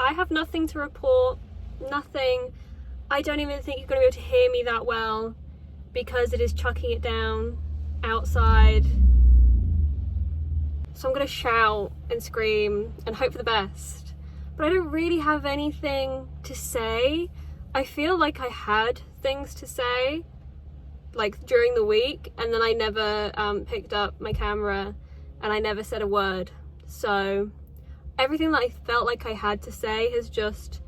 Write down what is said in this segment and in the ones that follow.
I have nothing to report, nothing. I don't even think you're going to be able to hear me that well because it is chucking it down outside. So I'm going to shout and scream and hope for the best. But I don't really have anything to say. I feel like I had things to say, like during the week, and then I never picked up my camera and I never said a word. So everything that I felt like I had to say has just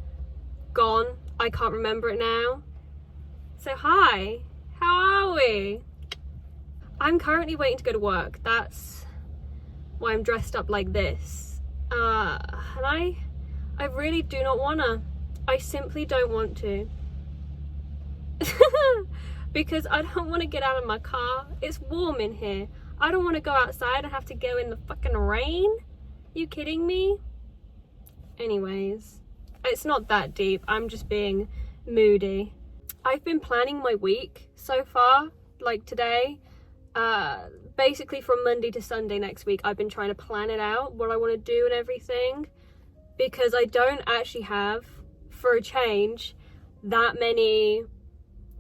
gone. I can't remember it now. So hi, how are we? I'm currently waiting to go to work. That's why I'm dressed up like this. And I really do not wanna. I simply don't want to. Because I don't want to get out of my car. It's warm in here. I don't want to go outside and have to go in the fucking rain. You kidding me? Anyways, it's not that deep. I'm just being moody. I've been planning my week so far, like today. Basically from Monday to Sunday next week, I've been trying to plan it out, what I want to do and everything. Because I don't actually have, for a change, that many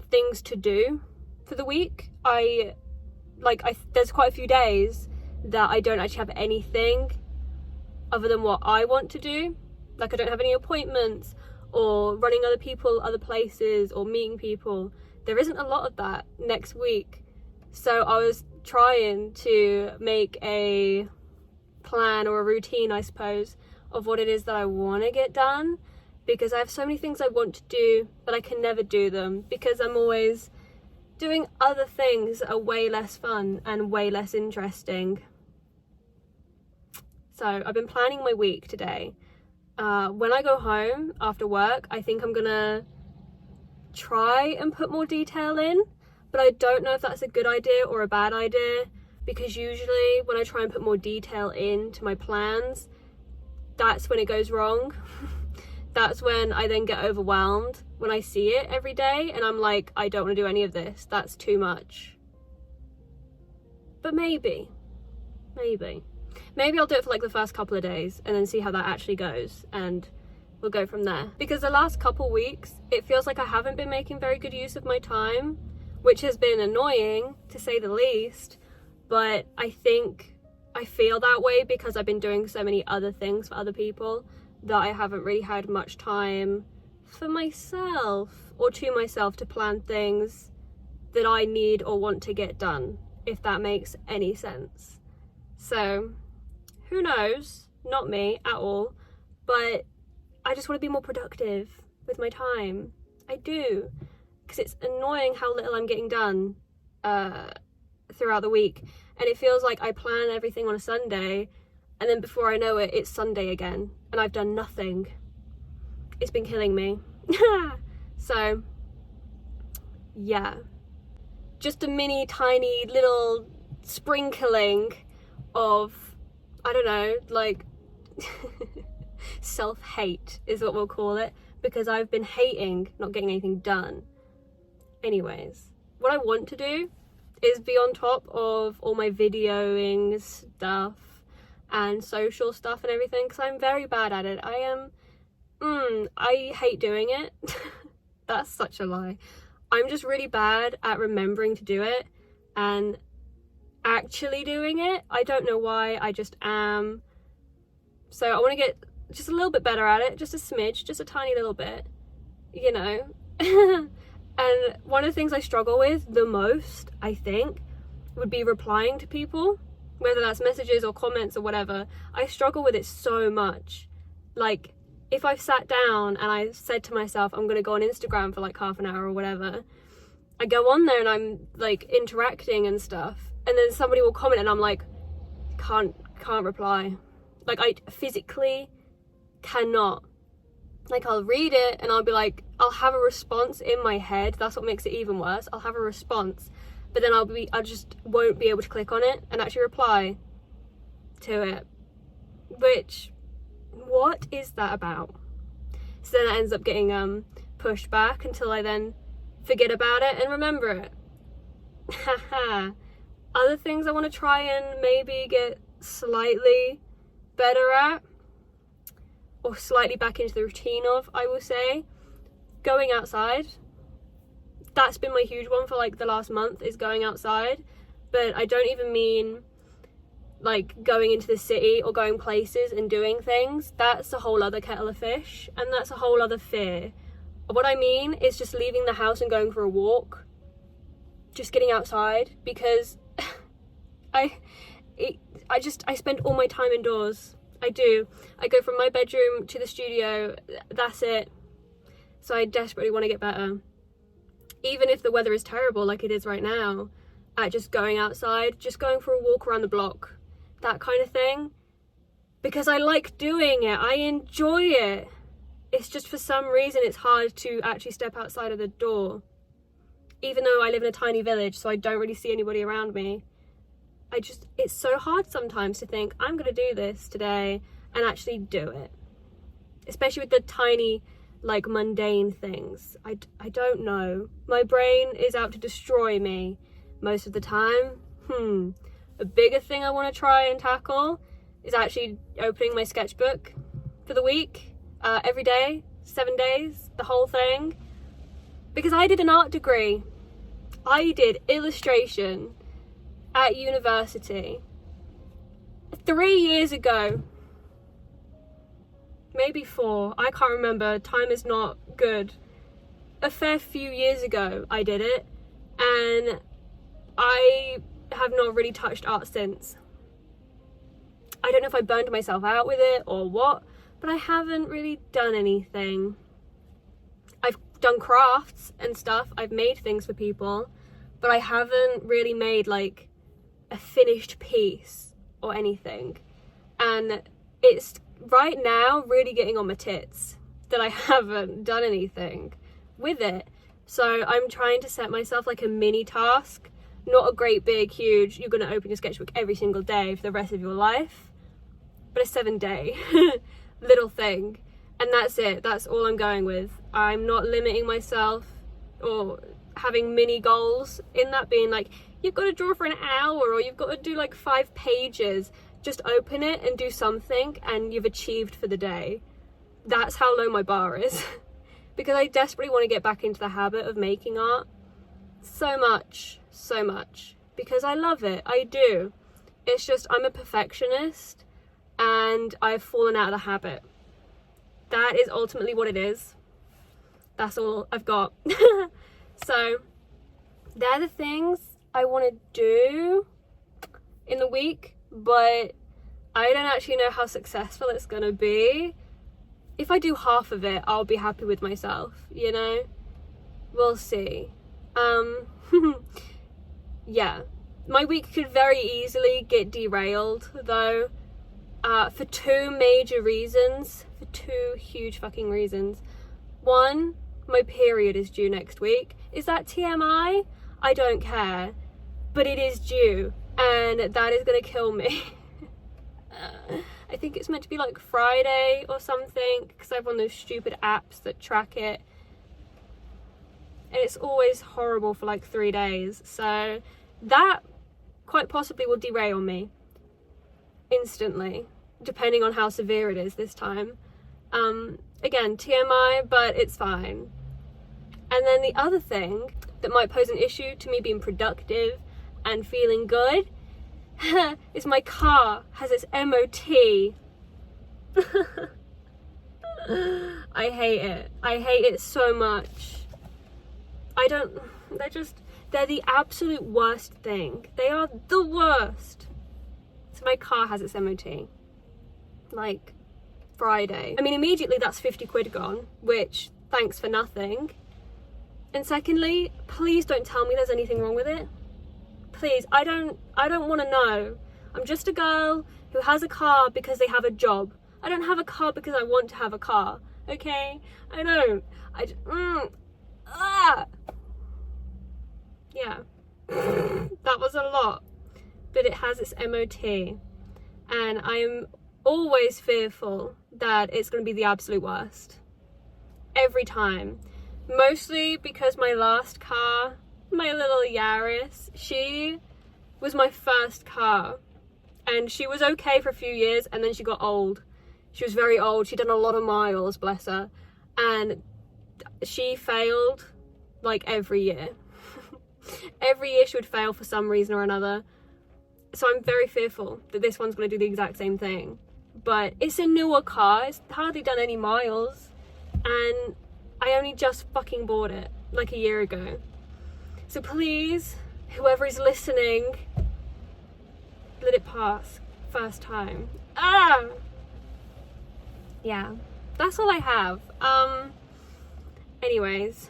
things to do for the week. There's quite a few days that I don't actually have anything other than what I want to do. Like I don't have any appointments or running other people other places or meeting people. There isn't a lot of that next week. So I was trying to make a plan or a routine, I suppose, of what it is that I want to get done, because I have so many things I want to do but I can never do them because I'm always doing other things that are way less fun and way less interesting. So I've been planning my week today. When I go home after work, I think I'm gonna try and put more detail in, but I don't know if that's a good idea or a bad idea, because usually when I try and put more detail into my plans, that's when it goes wrong. That's when I then get overwhelmed when I see it every day and I'm like, I don't want to do any of this. That's too much. But maybe I'll do it for like the first couple of days and then see how that actually goes, and we'll go from there. Because the last couple weeks, it feels like I haven't been making very good use of my time, which has been annoying to say the least, but I think I feel that way because I've been doing so many other things for other people that I haven't really had much time for myself or to myself to plan things that I need or want to get done, if that makes any sense. So who knows, not me at all, but I just want to be more productive with my time. I do, because it's annoying how little I'm getting done throughout the week, and it feels like I plan everything on a Sunday and then before I know it, it's Sunday again and I've done nothing. It's been killing me. So yeah, just a mini tiny little sprinkling of, I don't know, like self-hate is what we'll call it, because I've been hating not getting anything done. Anyways, what I want to do is be on top of all my videoing stuff and social stuff and everything, because I'm very bad at it. I hate doing it. That's such a lie. I'm just really bad at remembering to do it and actually doing it. I don't know why, I just am. So I want to get just a little bit better at it, just a smidge, just a tiny little bit, you know. And one of the things I struggle with the most, I think, would be replying to people, whether that's messages or comments or whatever. I struggle with it so much. Like, if I've sat down and I said to myself, I'm going to go on Instagram for like half an hour or whatever, I go on there and I'm like interacting and stuff, and then somebody will comment and I'm like, can't reply. Like, I physically cannot. Like, I'll read it and I'll be like, I'll have a response in my head. That's what makes it even worse. I'll have a response, but then I just won't be able to click on it and actually reply to it. Which, what is that about? So then it ends up getting pushed back until I then forget about it and remember it. Haha. Other things I want to try and maybe get slightly better at. or slightly back into the routine of, I will say, going outside. That's been my huge one for like the last month, is going outside. But I don't even mean like going into the city or going places and doing things. That's a whole other kettle of fish, and that's a whole other fear. What I mean is just leaving the house and going for a walk, just getting outside, because I spend all my time indoors. I do. I go from my bedroom to the studio, that's it. So I desperately want to get better, even if the weather is terrible like it is right now, at just going outside, just going for a walk around the block, that kind of thing, because I like doing it, I enjoy it. It's just for some reason it's hard to actually step outside of the door, even though I live in a tiny village, so I don't really see anybody around me. It's so hard sometimes to think, I'm gonna do this today, and actually do it, especially with the tiny, like, mundane things. I don't know, my brain is out to destroy me most of the time. A bigger thing I want to try and tackle is actually opening my sketchbook for the week, every day, 7 days, the whole thing, because I did an art degree. I did illustration at university 3 years ago, maybe 4, I can't remember, time is not good. A fair few years ago I did it, and I have not really touched art since. I don't know if I burned myself out with it or what, but I haven't really done anything. I've done crafts and stuff, I've made things for people, but I haven't really made like a finished piece or anything. And it's right now really getting on my tits that I haven't done anything with it. So I'm trying to set myself like a mini task, not a great big huge, you're going to open your sketchbook every single day for the rest of your life, but a 7-day little thing, and that's it. That's all I'm going with. I'm not limiting myself or having mini goals in that, being like, you've got to draw for an hour or you've got to do like 5 pages. Just open it and do something and you've achieved for the day. That's how low my bar is. Because I desperately want to get back into the habit of making art so much, because I love it. I do. It's just I'm a perfectionist and I've fallen out of the habit. That is ultimately what it is. That's all I've got. So they're the things I want to do in the week, but I don't actually know how successful it's going to be. If I do half of it, I'll be happy with myself, you know? We'll see. Yeah, my week could very easily get derailed though, for 2 major reasons, for 2 huge fucking reasons. One, my period is due next week. Is that TMI? I don't care, but it is due, and that is gonna kill me. I think it's meant to be like Friday or something, because I have one of those stupid apps that track it, and it's always horrible for like 3 days, so that quite possibly will derail me instantly, depending on how severe it is this time. Again, TMI, but it's fine. And then the other thing that might pose an issue to me being productive and feeling good is my car has its MOT. I hate it. I hate it so much. They're the absolute worst thing. They are the worst. So my car has its MOT. Like, Friday. I mean, immediately that's 50 quid gone, which, thanks for nothing. And secondly, please don't tell me there's anything wrong with it. Please, I don't want to know. I'm just a girl who has a car because they have a job. I don't have a car because I want to have a car, okay? I don't. Yeah. That was a lot. But it has its MOT. And I'm always fearful that it's going to be the absolute worst. Every time. Mostly because my last car, my little Yaris, she was my first car, and she was okay for a few years, and then she got old. She was very old. She'd done a lot of miles, bless her. And she failed like every year. Every year she would fail for some reason or another. So I'm very fearful that this one's going to do the exact same thing. But it's a newer car. It's hardly done any miles. And I only just fucking bought it like a year ago. So please, whoever is listening, let it pass first time. Yeah, that's all I have. Anyways,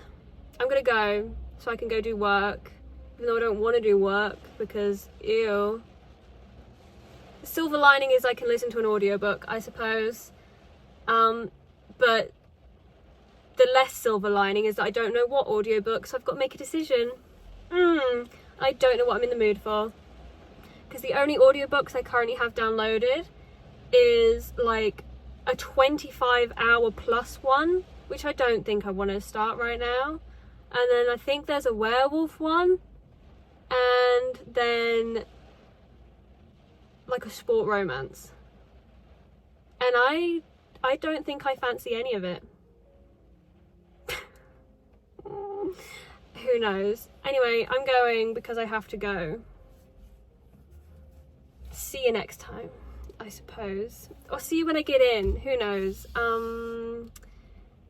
I'm gonna go so I can go do work, even though I don't want to do work because ew. The silver lining is I can listen to an audiobook, I suppose. But the less silver lining is that I don't know what audiobook, so I've got to make a decision. I don't know what I'm in the mood for. Because the only audiobooks I currently have downloaded is like a 25-hour plus one, which I don't think I want to start right now. And then I think there's a werewolf one, and then like a sport romance. And I don't think I fancy any of it. Who knows? Anyway, I'm going because I have to go. See you next time, I suppose. Or see you when I get in. Who knows?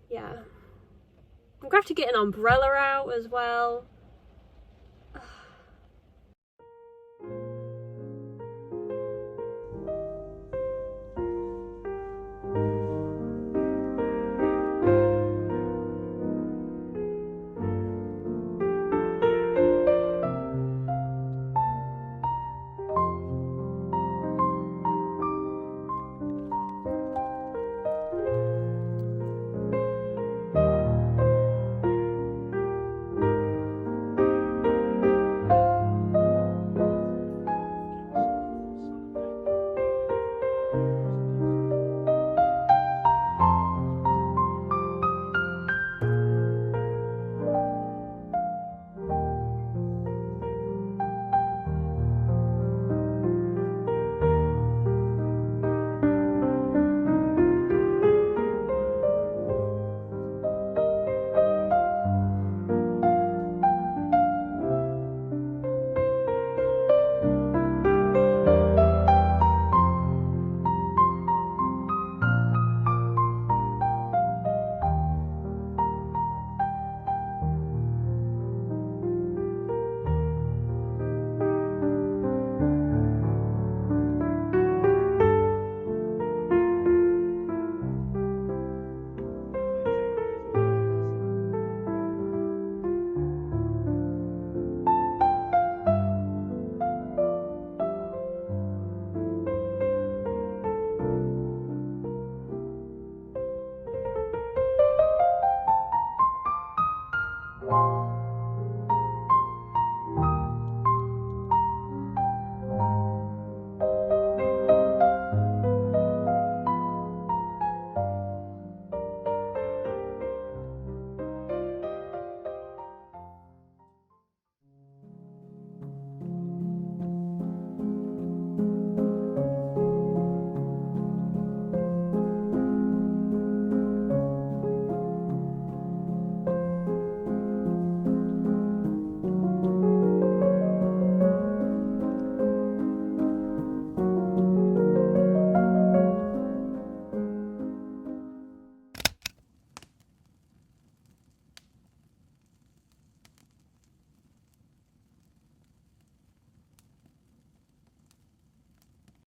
Yeah. I'm gonna have to get an umbrella out as well.